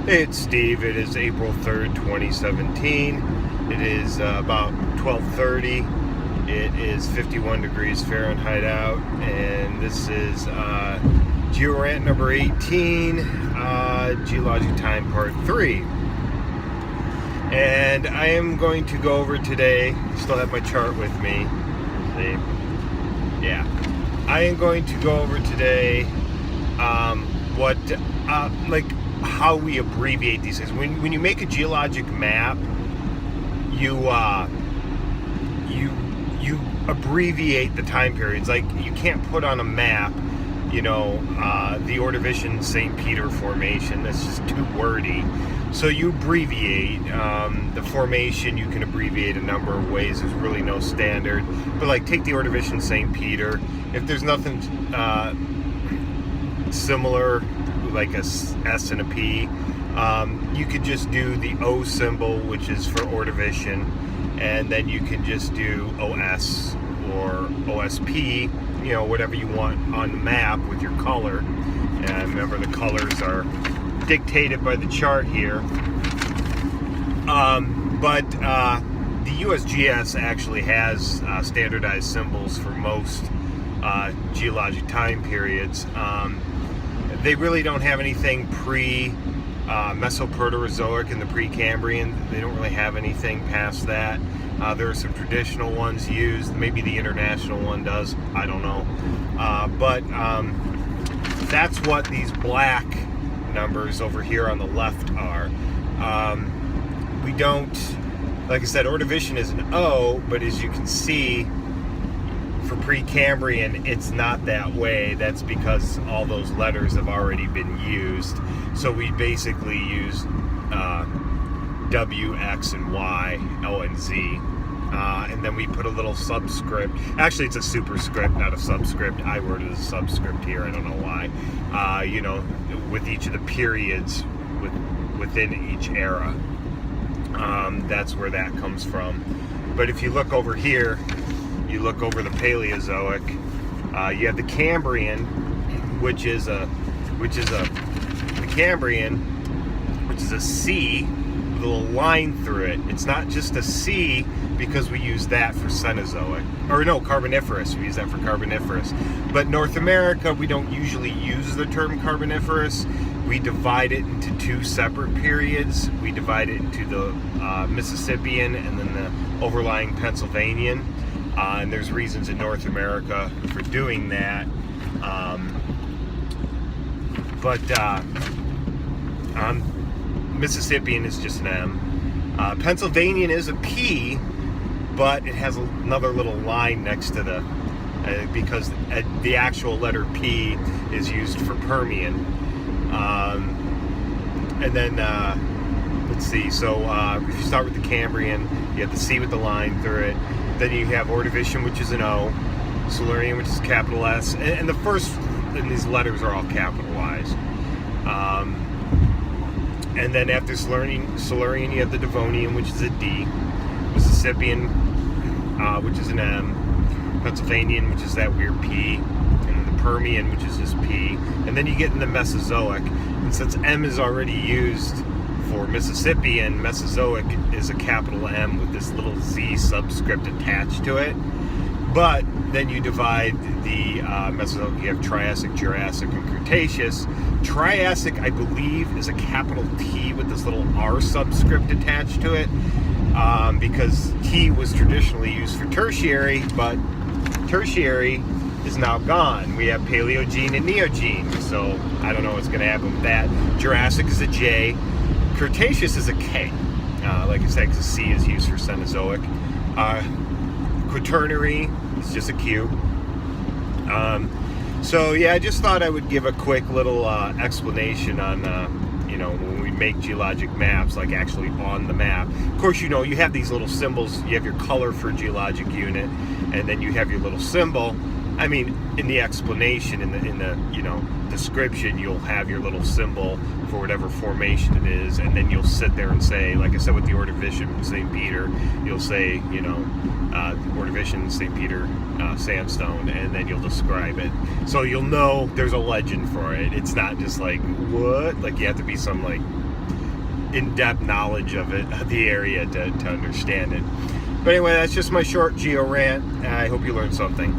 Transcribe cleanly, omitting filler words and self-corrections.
Hey, it's Steve. It is April 3rd, 2017. It is about 12:30. It is 51 degrees Fahrenheit out, and this is Geo-Rant number 18, Geologic time part 3. And I am going to go over today, still have my chart with me. See? Yeah. I am going to go over today how we abbreviate these things. When you make a geologic map, you abbreviate the time periods. Like, you can't put on a map, the Ordovician St. Peter Formation. That's just too wordy. So you abbreviate the formation. You can abbreviate a number of ways. There's really no standard. But like, take the Ordovician St. Peter. If there's nothing similar, like a S and a P, you could just do the O symbol, which is for Ordovician, and then you can just do OS or OSP, whatever you want on the map with your color. And remember, the colors are dictated by the chart here. But the USGS actually has standardized symbols for most geologic time periods. They really don't have anything pre-Mesoproterozoic and the Precambrian. They don't really have anything past that. There are some traditional ones used. Maybe the international one does. I don't know. But that's what these black numbers over here on the left are. We don't, like I said, Ordovician is an O, but as you can see, for Precambrian, it's not that way. That's because all those letters have already been used. So we basically use W, X, and Y, O, and Z. And then we put a little subscript. Actually, it's a superscript, not a subscript. I worded as a subscript here. I don't know why. With each of the periods within each era. That's where that comes from. But if you look over here, you look over the Paleozoic, you have the Cambrian, which is a C with a little line through it. It's not just a C because we use that for Cenozoic, or no, Carboniferous. We use that for Carboniferous. But North America, we don't usually use the term Carboniferous. We divide it into two separate periods. We divide it into the Mississippian and then the overlying Pennsylvanian. And there's reasons in North America for doing that. Mississippian is just an M. Pennsylvanian is a P, but it has another little line next to the, because the actual letter P is used for Permian. And then, let's see, so if you start with the Cambrian, you have the C with the line through it. Then you have Ordovician, which is an O, Silurian, which is capital S, and the first in these letters are all capitalized. And then after Silurian, you have the Devonian, which is a D, Mississippian, which is an M, Pennsylvanian, which is that weird P, and then the Permian, which is just P, and then you get in the Mesozoic. And since M is already used for Mississippian, Mesozoic is a capital M with this little Z subscript attached to it. But then you divide the Mesozoic, you have Triassic, Jurassic, and Cretaceous. Triassic, I believe, is a capital T with this little R subscript attached to it, because T was traditionally used for Tertiary, but Tertiary is now gone. We have Paleogene and Neogene, so I don't know what's going to happen with that. Jurassic is a J. Cretaceous is a K. Like I said, because C is used for Cenozoic. Quaternary is just a Q. So yeah, I just thought I would give a quick little explanation on, when we make geologic maps, like actually on the map. Of course, you have these little symbols. You have your color for geologic unit, and then you have your little symbol. I mean, in the explanation, in the description, you'll have your little symbol for whatever formation it is, and then you'll sit there and say, like I said with the Ordovician St. Peter, you'll say, Ordovician St. Peter sandstone, and then you'll describe it. So you'll know there's a legend for it. It's not just like, what? Like, you have to be some, like, in-depth knowledge of it, of the area to understand it. But anyway, that's just my short geo rant. I hope you learned something.